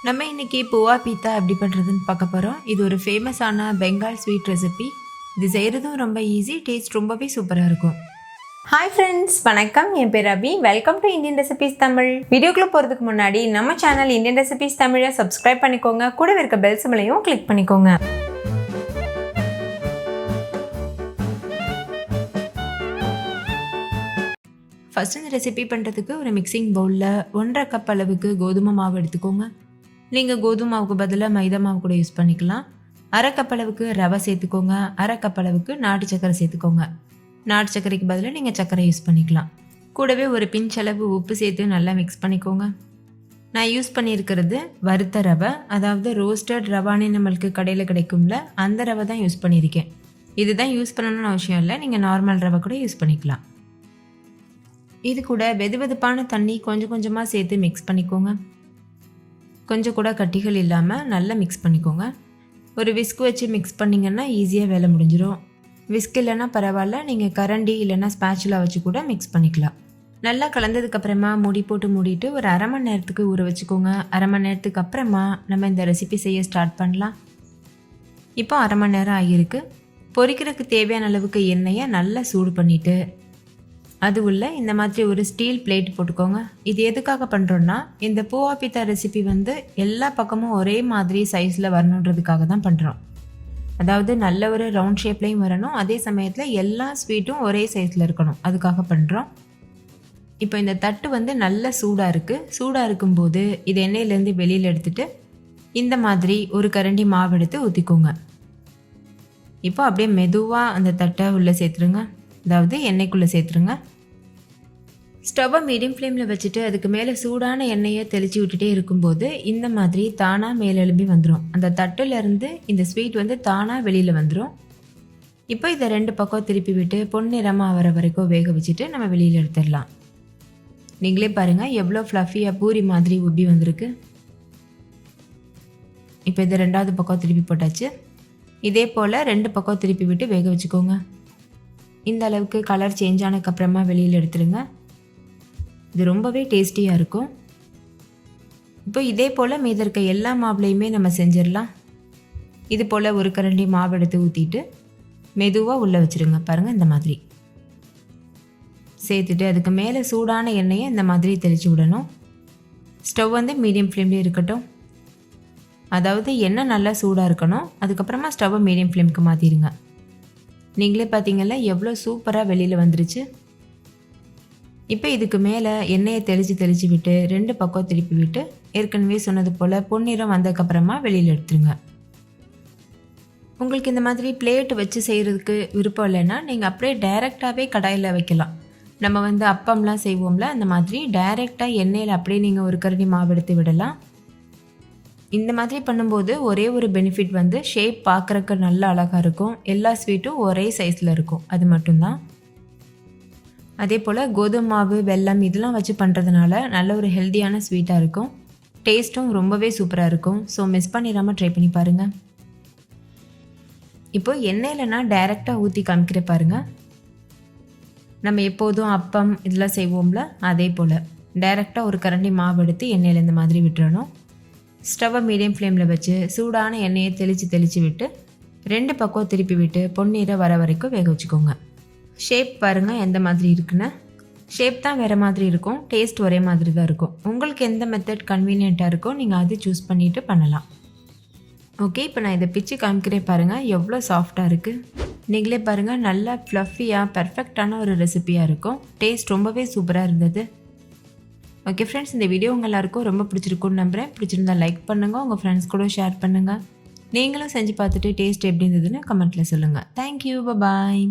நம்ம இன்னைக்கு புவா பீத்தா எப்படி பண்ணுறதுன்னு பார்க்க போகிறோம். இது ஒரு ஃபேமஸான பெங்கால் ஸ்வீட் ரெசிபி. இது செய்கிறதும் ரொம்ப ஈஸி, டேஸ்ட் ரொம்பவே சூப்பராக இருக்கும். ஹாய் ஃப்ரெண்ட்ஸ், வணக்கம். என் பேர் Abi. Welcome to Indian recipes Tamil. வீடியோக்குள்ளே போகிறதுக்கு முன்னாடி நம்ம சேனல் இந்தியன் ரெசிபீஸ் தமிழை சப்ஸ்கிரைப் பண்ணிக்கோங்க. கூடவே இருக்க பெல் சிம்பலையும் கிளிக் பண்ணிக்கோங்க. ஃபஸ்ட் இந்த ரெசிபி பண்ணுறதுக்கு ஒரு மிக்சிங் பவுலில் 1.5 கப் அளவுக்கு கோதுமை மாவு எடுத்துக்கோங்க. நீங்கள் கோதுமை மாவுக்கு பதிலாக மைதா மாவு கூட யூஸ் பண்ணிக்கலாம். 1/2 கப் அளவுக்கு ரவை சேர்த்துக்கோங்க. 1/2 கப் அளவுக்கு நாட்டு சக்கரை சேர்த்துக்கோங்க. நாட்டு சர்க்கரைக்கு பதிலாக நீங்கள் சர்க்கரை யூஸ் பண்ணிக்கலாம். கூடவே ஒரு பிஞ்ச் அளவு உப்பு சேர்த்து நல்லா மிக்ஸ் பண்ணிக்கோங்க. நான் யூஸ் பண்ணியிருக்கிறது வறுத்த ரவை, அதாவது ரோஸ்டட் ரவானே நம்மளுக்கு கடையில் கிடைக்கும்ல, அந்த ரவை தான் யூஸ் பண்ணியிருக்கேன். இதுதான் யூஸ் பண்ணணும்னு அவசியம் இல்லை, நீங்கள் நார்மல் ரவை கூட யூஸ் பண்ணிக்கலாம். இது கூட வெதுவெதுப்பான தண்ணி கொஞ்சம் கொஞ்சமாக சேர்த்து மிக்ஸ் பண்ணிக்கோங்க. கொஞ்சம் கூட கட்டிகள் இல்லாமல் நல்லா மிக்ஸ் பண்ணிக்கோங்க. ஒரு விஸ்க் வச்சு மிக்ஸ் பண்ணிங்கன்னா ஈஸியாக வேலை முடிஞ்சிடும். விஸ்க் இல்லைன்னா பரவாயில்ல, நீங்கள் கரண்டி இல்லைன்னா ஸ்பேச்சுலா வச்சு கூட மிக்ஸ் பண்ணிக்கலாம். நல்லா கலந்ததுக்கப்புறமா மூடி போட்டு மூடிட்டு ஒரு 1/2 மணி நேரத்துக்கு ஊற வச்சுக்கோங்க. 1/2 மணி நேரத்துக்கு அப்புறமா நம்ம இந்த ரெசிபி செய்ய ஸ்டார்ட் பண்ணலாம். இப்போ 1/2 மணி நேரம் ஆகியிருக்கு. பொரிக்கிறதுக்கு தேவையான அளவுக்கு எண்ணெயை நல்லா சூடு பண்ணிவிட்டு அது உள்ள இந்த மாதிரி ஒரு ஸ்டீல் பிளேட் போட்டுக்கோங்க. இது எதுக்காக பண்ணுறோன்னா, இந்த பூவா பித்தா ரெசிபி எல்லா பக்கமும் ஒரே மாதிரி சைஸில் வரணுன்றதுக்காக தான் பண்ணுறோம். அதாவது நல்ல ஒரு ரவுண்ட் ஷேப்லேயும் வரணும், அதே சமயத்தில் எல்லா ஸ்வீட்டும் ஒரே சைஸில் இருக்கணும், அதுக்காக பண்ணுறோம். இப்போ இந்த தட்டு நல்ல சூடாக இருக்குது. சூடாக இருக்கும்போது இது எண்ணெயிலேருந்து வெளியில் எடுத்துகிட்டு இந்த மாதிரி ஒரு கரண்டி மாவு எடுத்து ஊற்றிக்கோங்க. இப்போ அப்படியே மெதுவாக அந்த தட்டை உள்ளே சேர்த்துருங்க, அதாவது எண்ணெய்க்குள்ளே சேர்த்துருங்க. ஸ்டவ்வை மீடியம் ஃப்ளேமில் வச்சுட்டு அதுக்கு மேலே சூடான எண்ணெயை தெளித்து விட்டுட்டே இருக்கும்போது இந்த மாதிரி தானாக மேலே எழும்பி வந்துடும். அந்த தட்டுலேருந்து இந்த ஸ்வீட் தானாக வெளியில் வந்துடும். இப்போ இதை 2 பக்கம் திருப்பி விட்டு பொன்னிறமாக வர வரைக்கும் வேக வச்சுட்டு நம்ம வெளியில் எடுத்துடலாம். நீங்களே பாருங்கள் எவ்வளோ ஃப்ளஃபியாக பூரி மாதிரி உப்பி வந்திருக்கு. இப்போ இதை 2வது பக்கம் திருப்பி போட்டாச்சு. இதே போல் 2 பக்கம் திருப்பி விட்டு வேக வச்சுக்கோங்க. இந்த அளவுக்கு கலர் சேஞ்ச் ஆனதுக்கப்புறமா வெளியில் எடுத்துடுங்க. இது ரொம்பவே டேஸ்டியாக இருக்கும். இப்போ இதே போல் மீதி இருக்க எல்லா மாவுலையுமே நம்ம செஞ்சிடலாம். இது போல் ஒரு கரண்டி மாவு எடுத்து ஊற்றிட்டு மெதுவாக உள்ளே வச்சுருங்க. பாருங்கள், இந்த மாதிரி சேர்த்துட்டு அதுக்கு மேலே சூடான எண்ணெயை இந்த மாதிரி தெளித்து விடணும். ஸ்டவ் மீடியம் ஃப்ளேம்லேயே இருக்கட்டும். அதாவது எண்ணெய் நல்லா சூடாக இருக்கணும். அதுக்கப்புறமா ஸ்டவ்வை மீடியம் ஃப்ளேமுக்கு மாற்றிடுங்க. நீங்களே பார்த்தீங்கல்ல எவ்வளோ சூப்பராக வெளியில் வந்துருச்சு. இப்போ இதுக்கு மேலே எண்ணெயை தெளித்து விட்டு 2 பக்கம் திருப்பி விட்டு ஏற்கனவே சொன்னது போல் பொன்னிறம் வந்ததுக்கப்புறமா வெளியில் எடுத்துருங்க. உங்களுக்கு இந்த மாதிரி பிளேட் வச்சு செய்கிறதுக்கு விருப்பம் இல்லைன்னா நீங்கள் அப்படியே டைரெக்டாகவே கடாயில் வைக்கலாம். நம்ம அப்பம்லாம் செய்வோம்ல, அந்த மாதிரி டைரெக்டாக எண்ணெயில் அப்படியே நீங்கள் ஒரு கரண்டி மாவு எடுத்து விடலாம். இந்த மாதிரி பண்ணும்போது ஒரே ஒரு பெனிஃபிட் ஷேப் பார்க்குறக்கு நல்லா அழகாக இருக்கும். எல்லா ஸ்வீட்டும் ஒரே சைஸில் இருக்கும், அது மட்டும்தான். அதே போல் கோதுமை மாவு, வெல்லம் இதெல்லாம் வச்சு பண்ணுறதுனால நல்ல ஒரு ஹெல்த்தியான ஸ்வீட்டாக இருக்கும். டேஸ்ட்டும் ரொம்பவே சூப்பராக இருக்கும். ஸோ மிஸ் பண்ணிடாமல் ட்ரை பண்ணி பாருங்கள். இப்போது எண்ணெயில் நான் டைரெக்டாக ஊற்றி காமிக்கிற பாருங்கள். நம்ம எப்போதும் அப்பம் இதெல்லாம் செய்வோம்ல, அதே போல் டைரெக்டாக ஒரு கரண்டி மாவு எடுத்து எண்ணெயில் இந்த மாதிரி விட்டுறணும். ஸ்டவ்வை மீடியம் ஃப்ளேமில் வச்சு சூடான எண்ணெயை தெளித்து விட்டு 2 பக்கம் திருப்பி விட்டு பொன்னிறம் வர வரைக்கும் வேக வச்சுக்கோங்க. ஷேப் பாருங்கள் எந்த மாதிரி இருக்குன்னு. ஷேப் தான் வேறு மாதிரி இருக்கும், டேஸ்ட் ஒரே மாதிரி தான் இருக்கும். உங்களுக்கு எந்த மெத்தட் கன்வீனியண்ட்டாக இருக்கோ நீங்கள் அது சூஸ் பண்ணிவிட்டு பண்ணலாம். ஓகே, இப்போ நான் இதை பிச்சு காமிக்கிறேன் பாருங்கள், எவ்வளோ சாஃப்டாக இருக்குது. நீங்களே பாருங்கள், நல்லா ஃப்ளஃபியாக பர்ஃபெக்டான ஒரு ரெசிபியாக இருக்கும். டேஸ்ட் ரொம்பவே சூப்பராக இருந்தது. ஓகே ஃப்ரெண்ட்ஸ், இந்த வீடியோ உங்கள் எல்லாருக்கும் ரொம்ப பிடிச்சிருக்குன்னு நம்புகிறேன். பிடிச்சிருந்தா லைக் பண்ணுங்கள், உங்கள் ஃப்ரெண்ட்ஸ் கூட ஷேர் பண்ணுங்கள். நீங்களும் செஞ்சு பார்த்துட்டு டேஸ்ட் எப்படி இருந்ததுன்னு கமெண்ட்டில் சொல்லுங்கள். தேங்க்யூ, பாய்.